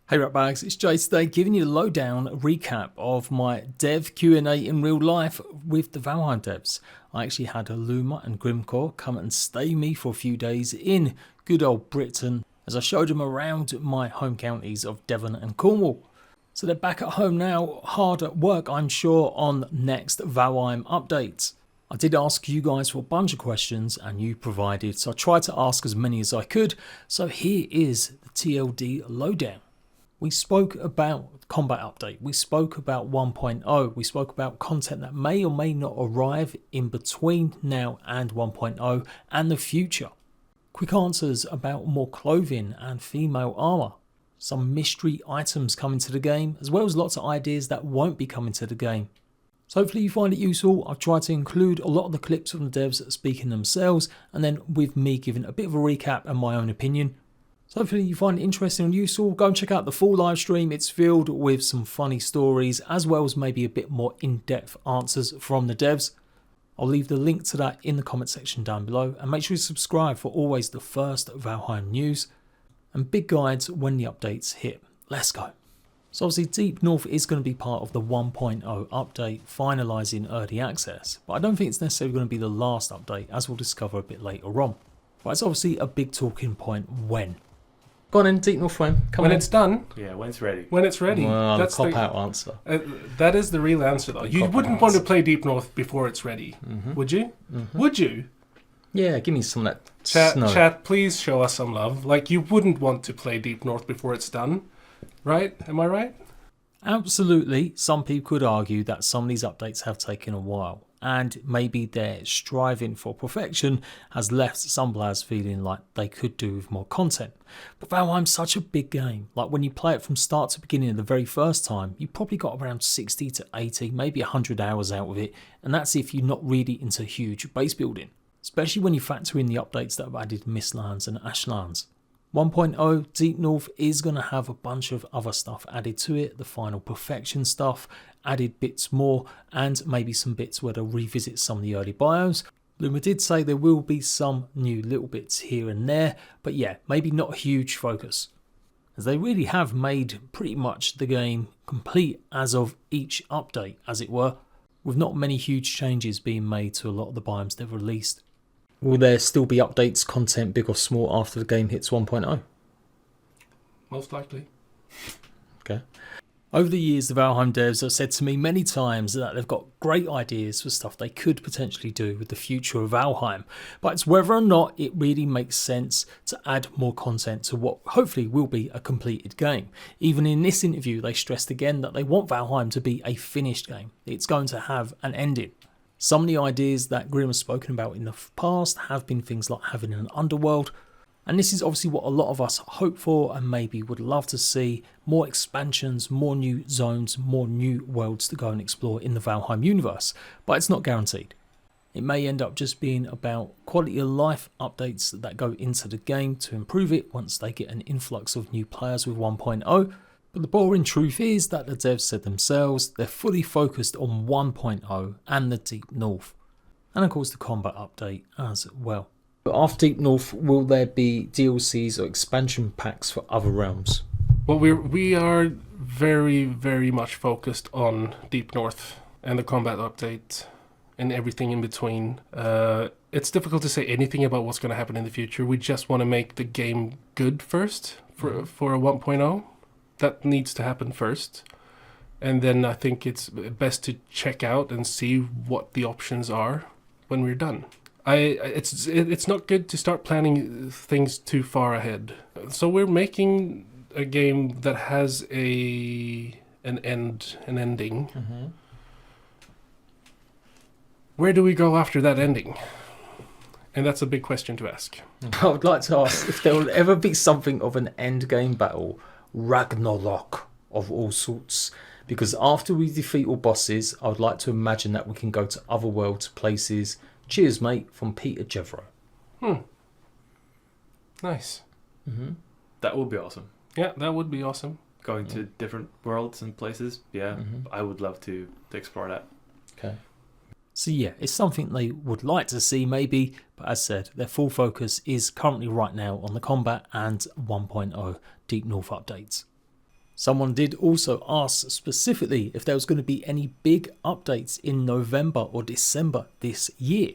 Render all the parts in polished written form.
Hey Ratbags, it's Jade today giving you the lowdown recap of my dev Q&A in real life with the Valheim devs. I actually had Luma and Grimcore come and stay me for a few days in good old Britain as I showed them around my home counties of Devon and Cornwall. So they're back at home now, hard at work I'm sure on next Valheim updates. I did ask you guys for a bunch of questions and you provided, so I tried to ask as many as I could. So here is the TLD lowdown. We spoke about combat update, we spoke about 1.0, we spoke about content that may or may not arrive in between now and 1.0 and the future. Quick answers about more clothing and female armor. Some mystery items coming to the game, as well as lots of ideas that won't be coming to the game. So hopefully you find it useful. I've tried to include a lot of the clips from the devs speaking themselves, and then with me giving a bit of a recap and my own opinion. So hopefully you find it interesting and useful. Go and check out the full live stream. It's filled with some funny stories as well as maybe a bit more in-depth answers from the devs. I'll leave the link to that in the comment section down below, and make sure you subscribe for always the first Valheim news and big guides when the updates hit. Let's go. So obviously Deep North is going to be part of the 1.0 update, finalising early access, but I don't think it's necessarily going to be the last update, as we'll discover a bit later on. But it's obviously a big talking point when. Go on in, Deep North Flame. When it's done. Yeah, when it's ready. When it's ready. Well, that's the the cop-out answer. That is the real answer, though. You wouldn't want to play Deep North before it's ready, would you? Would you? Yeah, give me some of that snow. Chat, please show us some love. Like, you wouldn't want to play Deep North before it's done, right? Am I right? Absolutely. Some people could argue that some of these updates have taken a while, and maybe their striving for perfection has left some players feeling like they could do with more content. But Valheim's such a big game. Like, when you play it from start to beginning the very first time, you probably got around 60 to 80, maybe 100 hours out of it, and that's if you're not really into huge base building, especially when you factor in the updates that have added Mistlands and Ashlands. 1.0 Deep North is going to have a bunch of other stuff added to it, the final perfection stuff, added bits more, and maybe some bits where they'll revisit some of the early biomes. Luma did say there will be some new little bits here and there, but yeah, maybe not a huge focus, as they really have made pretty much the game complete as of each update, as it were, with not many huge changes being made to a lot of the biomes they've released. Will there still be updates, content, big or small, after the game hits 1.0? Most likely. Okay. Over the years, the Valheim devs have said to me many times that they've got great ideas for stuff they could potentially do with the future of Valheim, but it's whether or not it really makes sense to add more content to what hopefully will be a completed game. Even in this interview, they stressed again that they want Valheim to be a finished game. It's going to have an ending. Some of the ideas that Grim has spoken about in the past have been things like having an underworld, and this is obviously what a lot of us hope for and maybe would love to see: more expansions, more new zones, more new worlds to go and explore in the Valheim universe, but it's not guaranteed. It may end up just being about quality of life updates that go into the game to improve it once they get an influx of new players with 1.0. But the boring truth is that the devs said themselves they're fully focused on 1.0 and the Deep North. And of course the combat update as well. But after Deep North, will there be DLCs or expansion packs for other realms? Well, we are very, very much focused on Deep North and the combat update and everything in between. It's difficult to say anything about what's going to happen in the future. We just want to make the game good first for a 1.0. That needs to happen first, and then I think it's best to check out and see what the options are when we're done. It's not good to start planning things too far ahead. So we're making a game that has an ending. Where do we go after that ending? And that's a big question to ask. I would like to ask if there will ever be something of an end game battle, Ragnarok of all sorts, because after we defeat all bosses, I would like to imagine that we can go to other worlds, places. Cheers, mate, from Peter Jevro. Nice. That would be awesome. Yeah, that would be awesome. Going to different worlds and places. Yeah, I would love to explore that. Okay. So yeah, it's something they would like to see maybe, but as said, their full focus is currently right now on the combat and 1.0 Deep North updates. Someone did also ask specifically if there was going to be any big updates in November or December this year,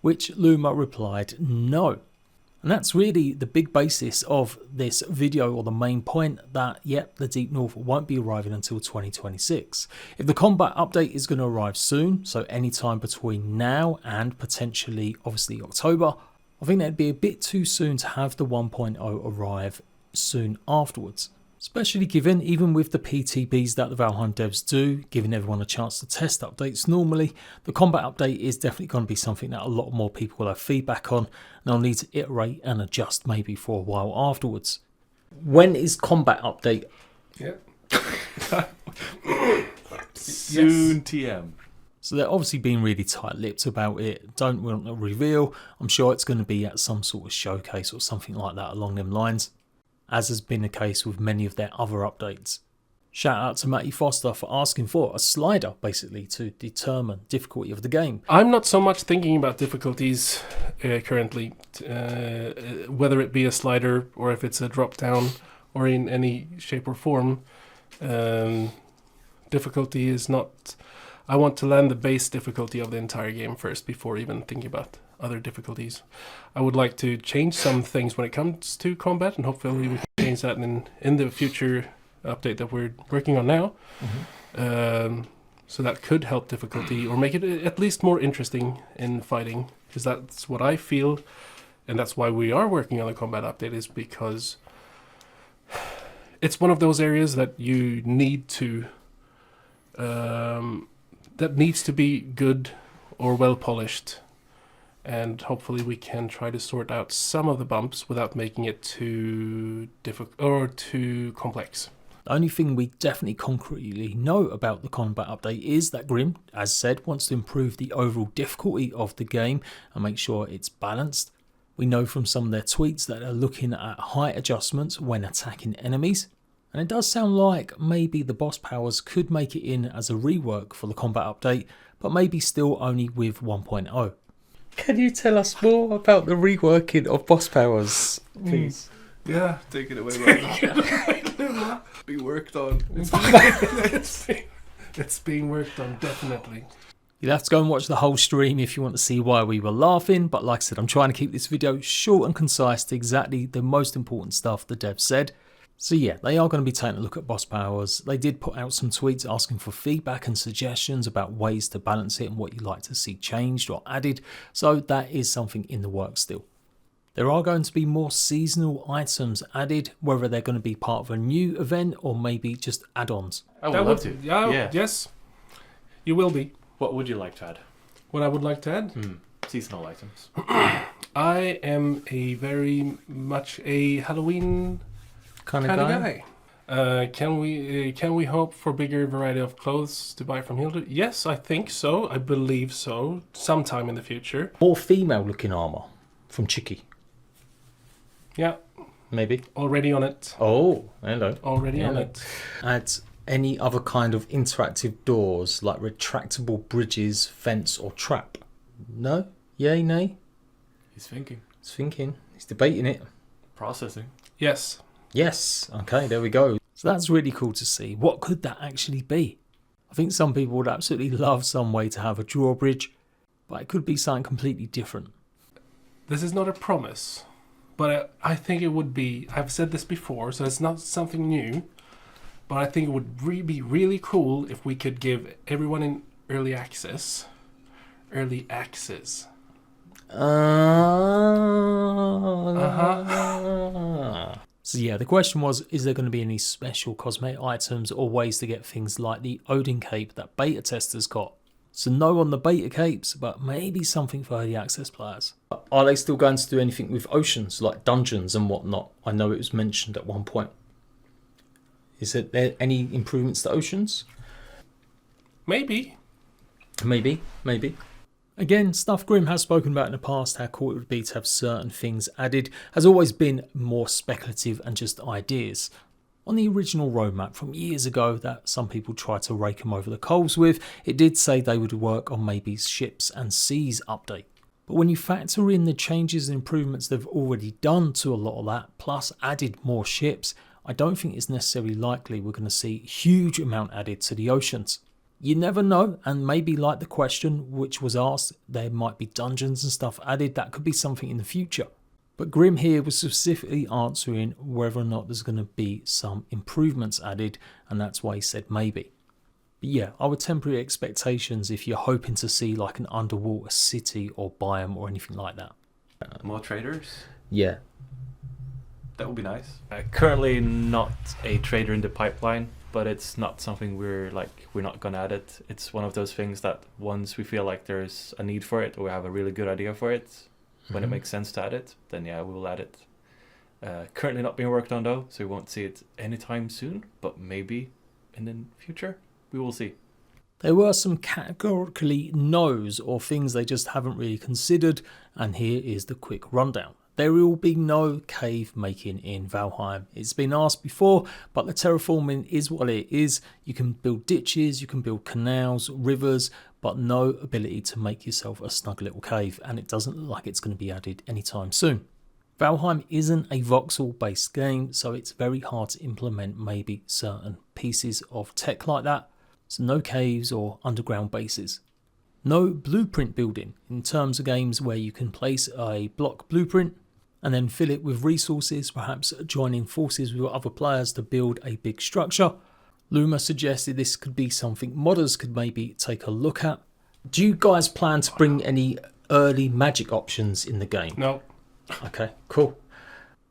which Luma replied no. And that's really the big basis of this video, or the main point, that yep, the Deep North won't be arriving until 2026. If the combat update is going to arrive soon, so anytime between now and potentially obviously October, I think that'd be a bit too soon to have the 1.0 arrive soon afterwards. Especially given, even with the PTBs that the Valheim devs do, giving everyone a chance to test updates normally, the combat update is definitely going to be something that a lot more people will have feedback on, and they'll need to iterate and adjust maybe for a while afterwards. When is combat update? Yeah. Soon TM. So they're obviously being really tight-lipped about it, don't want to reveal. I'm sure it's going to be at some sort of showcase or something like that along them lines, as has been the case with many of their other updates. Shout out to Matty Foster for asking for a slider, basically, to determine difficulty of the game. I'm not so much thinking about difficulties currently, whether it be a slider or if it's a drop down or in any shape or form. Difficulty is not... I want to land the base difficulty of the entire game first before even thinking about other difficulties. I would like to change some things when it comes to combat, and hopefully we can change that in the future update that we're working on now. So that could help difficulty or make it at least more interesting in fighting, because that's what I feel, and that's why we are working on the combat update, is because it's one of those areas that you need to that needs to be good or well polished. And hopefully we can try to sort out some of the bumps without making it too difficult or too complex. The only thing we definitely concretely know about the combat update is that Grim, as said, wants to improve the overall difficulty of the game and make sure it's balanced. We know from some of their tweets that they're looking at height adjustments when attacking enemies. And it does sound like maybe the boss powers could make it in as a rework for the combat update, but maybe still only with 1.0. Can you tell us more about the reworking of boss powers, please? Yeah, take it away. Be worked on. It's being worked on, definitely. You'll have to go and watch the whole stream if you want to see why we were laughing, but like I said, I'm trying to keep this video short and concise to exactly the most important stuff the devs said. So yeah, they are going to be taking a look at boss powers. They did put out some tweets asking for feedback and suggestions about ways to balance it and what you'd like to see changed or added, so that is something in the works still. There are going to be more seasonal items added, whether they're going to be part of a new event or maybe just add-ons. I would love to. Yeah. Yes, you will be. What would you like to add? What I would like to add? Seasonal items. I am a very much a Halloween Kind of guy. Can we hope for bigger variety of clothes to buy from Hilda? Yes, I think so. I believe so. Sometime in the future. More female-looking armour from Chicky. Yeah. Maybe. Already on it. Oh, hello. Already on it. Add any other kind of interactive doors, like retractable bridges, fence or trap. No? Yay, nay? He's thinking. He's thinking. He's debating it. Processing. Yes. Yes. Okay, there we go. So that's really cool to see. What could that actually be? I think some people would absolutely love some way to have a drawbridge, but it could be something completely different. This is not a promise, but I think it would be. I've said this before, so it's not something new, but I think it would be really cool if we could give everyone in early access. So yeah, the question was, is there going to be any special cosmetic items or ways to get things like the Odin cape that beta testers got? So no on the beta capes, but maybe something for early access players. Are they still going to do anything with oceans, like dungeons and whatnot? I know it was mentioned at one point. Is there any improvements to oceans? Maybe. Again, stuff Grim has spoken about in the past, how cool it would be to have certain things added, has always been more speculative and just ideas. On the original roadmap from years ago that some people tried to rake them over the coals with, it did say they would work on maybe ships and seas update. But when you factor in the changes and improvements they've already done to a lot of that, plus added more ships, I don't think it's necessarily likely we're going to see huge amount added to the oceans. You never know, and maybe like the question which was asked, there might be dungeons and stuff added. That could be something in the future. But Grim here was specifically answering whether or not there's going to be some improvements added, and that's why he said maybe. But yeah, I would temper your expectations if you're hoping to see like an underwater city or biome or anything like that. More traders? Yeah. That would be nice. Currently not a trader in the pipeline, but it's not something we're not gonna add it. It's one of those things that once we feel like there's a need for it or we have a really good idea for it, when it makes sense to add it, then yeah, we will add it. Currently not being worked on though, so we won't see it anytime soon, but maybe in the future, we will see. There were some categorically no's or things they just haven't really considered, and here is the quick rundown. There will be no cave making in Valheim. It's been asked before, but the terraforming is what it is. You can build ditches, you can build canals, rivers, but no ability to make yourself a snug little cave, and it doesn't look like it's going to be added anytime soon. Valheim isn't a voxel based game, so it's very hard to implement maybe certain pieces of tech like that. So no caves or underground bases. No blueprint building in terms of games where you can place a block blueprint and then fill it with resources, perhaps joining forces with other players to build a big structure. Luma suggested this could be something modders could maybe take a look at. Do you guys plan to bring any early magic options in the game? No. Okay, cool.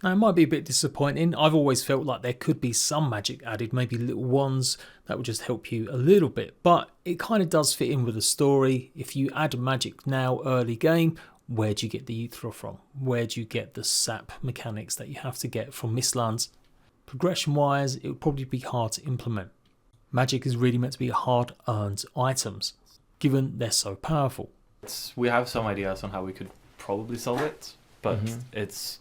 Now, it might be a bit disappointing. I've always felt like there could be some magic added, maybe little ones that would just help you a little bit. But it kind of does fit in with the story. If you add magic now early game, where do you get the ether from? Where do you get the sap mechanics that you have to get from Mistlands? Progression wise, it would probably be hard to implement. Magic is really meant to be hard earned items, given they're so powerful. We have some ideas on how we could probably solve it, but it's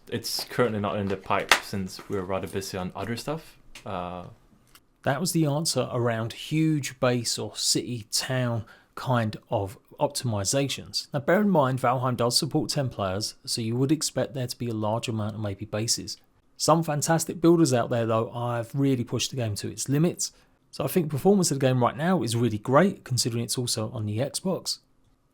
currently not in the pipe since we're rather busy on other stuff. That was the answer around huge base or city town kind of optimizations. Now bear in mind Valheim does support 10 players, so you would expect there to be a large amount of maybe bases. Some fantastic builders out there though have really pushed the game to its limits, so I think performance of the game right now is really great considering it's also on the Xbox.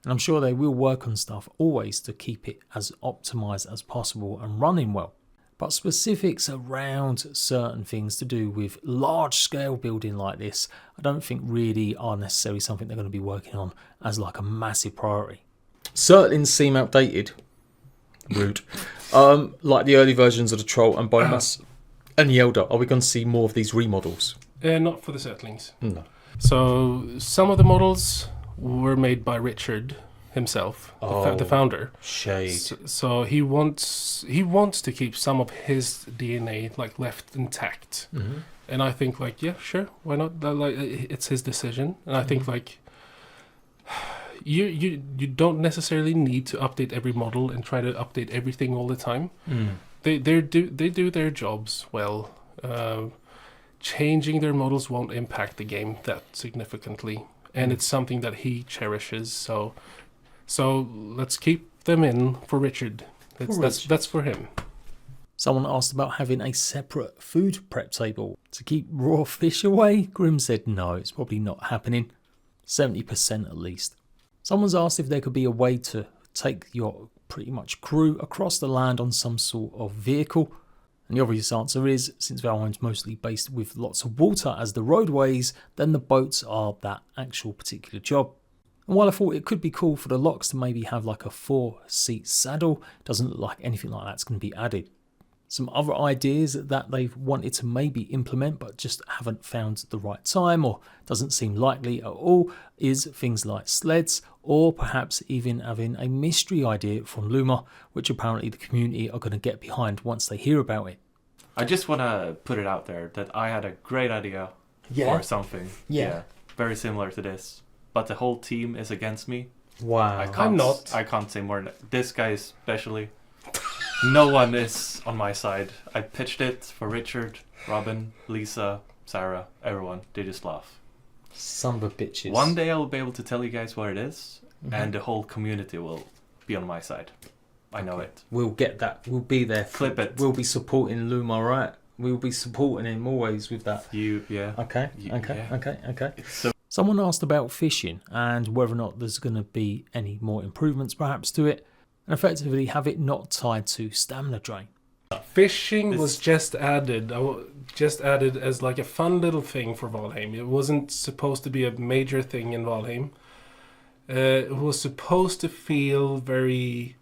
And I'm sure they will work on stuff always to keep it as optimized as possible and running well. But specifics around certain things to do with large scale building like this, I don't think really are necessarily something they're going to be working on as like a massive priority. Certlings seem outdated. Rude. Like the early versions of the Troll and Biomass and the Elder. Are we going to see more of these remodels? Not for the Zertlings. No. So some of the models were made by Richard himself, the founder. Shade. So he wants to keep some of his DNA like left intact, and I think like yeah, sure, why not? Like it's his decision, and I think like you don't necessarily need to update every model and try to update everything all the time. They do their jobs well. Changing their models won't impact the game that significantly, and it's something that he cherishes. So let's keep them in for Richard. That's for him. Someone asked about having a separate food prep table to keep raw fish away. Grim said no, it's probably not happening. 70% at least. Someone's asked if there could be a way to take your pretty much crew across the land on some sort of vehicle. And the obvious answer is, since Valheim's mostly based with lots of water as the roadways, then the boats are that actual particular job. And while I thought it could be cool for the locks to maybe have like a 4-seat saddle, it doesn't look like anything like that's going to be added. Some other ideas that they've wanted to maybe implement but just haven't found the right time or doesn't seem likely at all is things like sleds, or perhaps even having a mystery idea from Luma, which apparently the community are going to get behind once they hear about it. I just want to put it out there that I had a great idea for something. Yeah. Very similar to this. But the whole team is against me. Wow. I can't say more than this guy especially. No one is on my side. I pitched it for Richard, Robin, Lisa, Sarah, everyone. They just laugh. Son of a bitches. One day I will be able to tell you guys what it is, and the whole community will be on my side. I know it. We'll get that. We'll be there. Flip it. We'll be supporting Luma, right? We'll be supporting him always with that. Yeah. Okay. Yeah. Okay. It's so Someone asked about fishing and whether or not there's going to be any more improvements perhaps to it, and effectively have it not tied to stamina drain. Fishing was just added. Just added as like a fun little thing for Valheim. It wasn't supposed to be a major thing in Valheim. It was supposed to feel very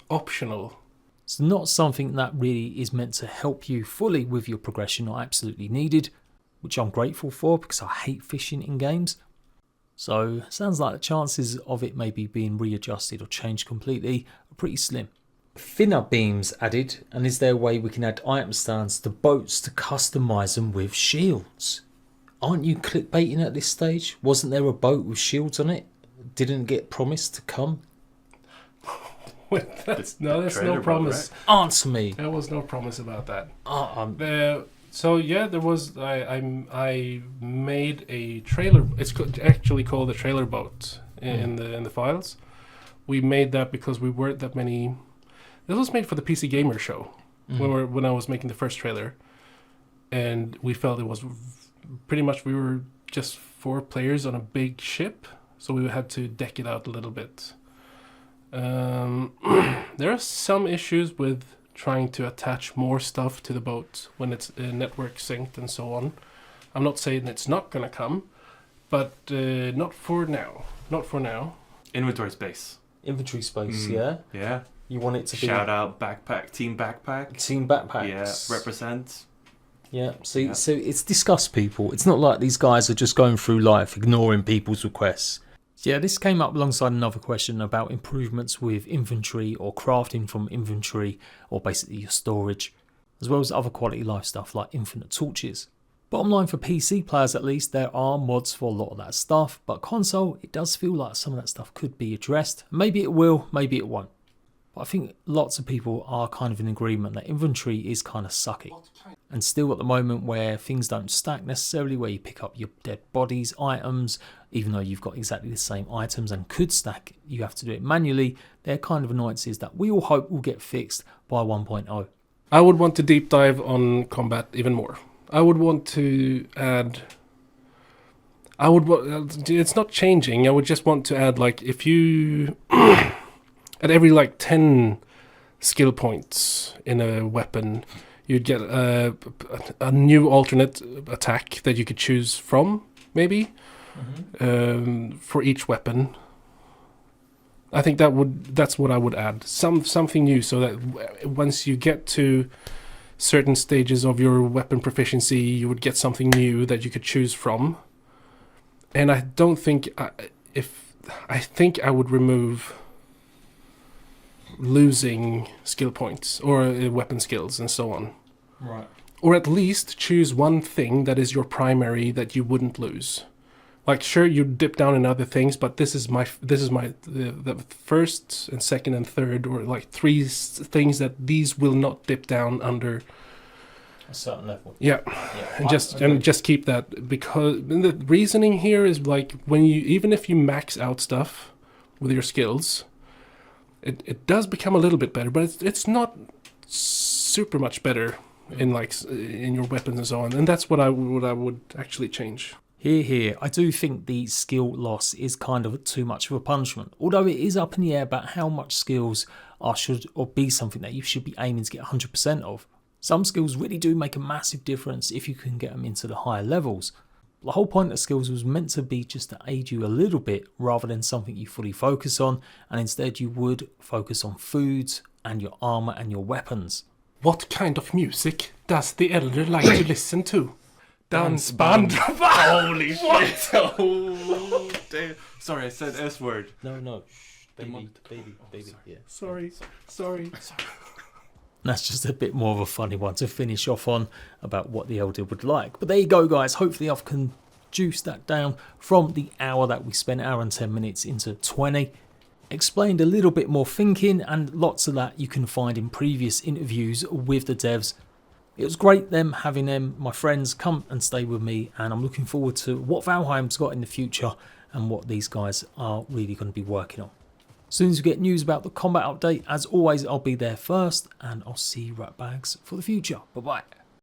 optional. It's not something that really is meant to help you fully with your progression or absolutely needed, which I'm grateful for because I hate fishing in games. So sounds like the chances of it maybe being readjusted or changed completely are pretty slim. Thinner beams added, and is there a way we can add item stands to boats to customize them with shields? Aren't you clickbaiting at this stage? Wasn't there a boat with shields on it? Didn't get promised to come? There's no promise. Right? Answer me. There was no promise about that. So There was. I made a trailer. It's actually called a trailer boat in the files. We made that because we weren't that many. This was made for the PC Gamer show when I was making the first trailer, and we felt it was pretty much we were just 4 players on a big ship, so we had to deck it out a little bit. There are some issues with trying to attach more stuff to the boat when it's network synced and so on. I'm not saying it's not gonna come, but not for now. inventory space. inventory space, yeah? Yeah. You want it to be Shout out backpack, team backpack. team backpacks. Yeah, represent. Yeah, so Yeah. so it's discussed, people. It's not like these guys are just going through life ignoring people's requests. Yeah, this came up alongside another question about improvements with inventory or crafting from inventory, or basically your storage, as well as other quality life stuff like infinite torches. Bottom line, for PC players at least, there are mods for a lot of that stuff, but console, it does feel like some of that stuff could be addressed. Maybe it will, maybe it won't. But I think lots of people are kind of in agreement that inventory is kind of sucky. And still at the moment where things don't stack necessarily, where you pick up your dead bodies, items, even though you've got exactly the same items and could stack, you have to do it manually. They're kind of annoyances that we all hope will get fixed by 1.0. I would want to deep dive on combat even more. I would want to add. It's not changing. I would just want to add, like, if you at every like 10 skill points in a weapon, you'd get a new alternate attack that you could choose from, maybe, for each weapon. I think that's what I would add. Something new, so that once you get to certain stages of your weapon proficiency, you would get something new that you could choose from. And I don't think I think I would remove losing skill points or weapon skills and so on. Right. Or at least choose one thing that is your primary that you wouldn't lose. Like, sure, you dip down in other things, but this is the first and second and third, or like 3 things that these will not dip down under A certain level. Yeah, and just keep that, because the reasoning here is, like, when you, even if you max out stuff with your skills, it does become a little bit better, but it's not super much better in your weapons and so on. And that's what I would actually change. Here, I do think the skill loss is kind of too much of a punishment, although it is up in the air about how much skills should be something that you should be aiming to get 100% of. Some skills really do make a massive difference if you can get them into the higher levels. The whole point of skills was meant to be just to aid you a little bit rather than something you fully focus on, and instead you would focus on foods and your armor and your weapons. What kind of music does the elder like to listen to? Dance band. Holy shit! Oh, damn. Sorry, I said S word. No. Baby, yeah. Sorry. That's just a bit more of a funny one to finish off on about what the elder would like. But there you go, guys. Hopefully I've juiced that down from the hour that we spent, hour and 10 minutes, into 20. Explained a little bit more thinking, and lots of that you can find in previous interviews with the devs. It was great having them, my friends, come and stay with me, and I'm looking forward to what Valheim's got in the future and what these guys are really going to be working on. As soon as we get news about the combat update, as always, I'll be there first, and I'll see you ratbags for the future. Bye bye.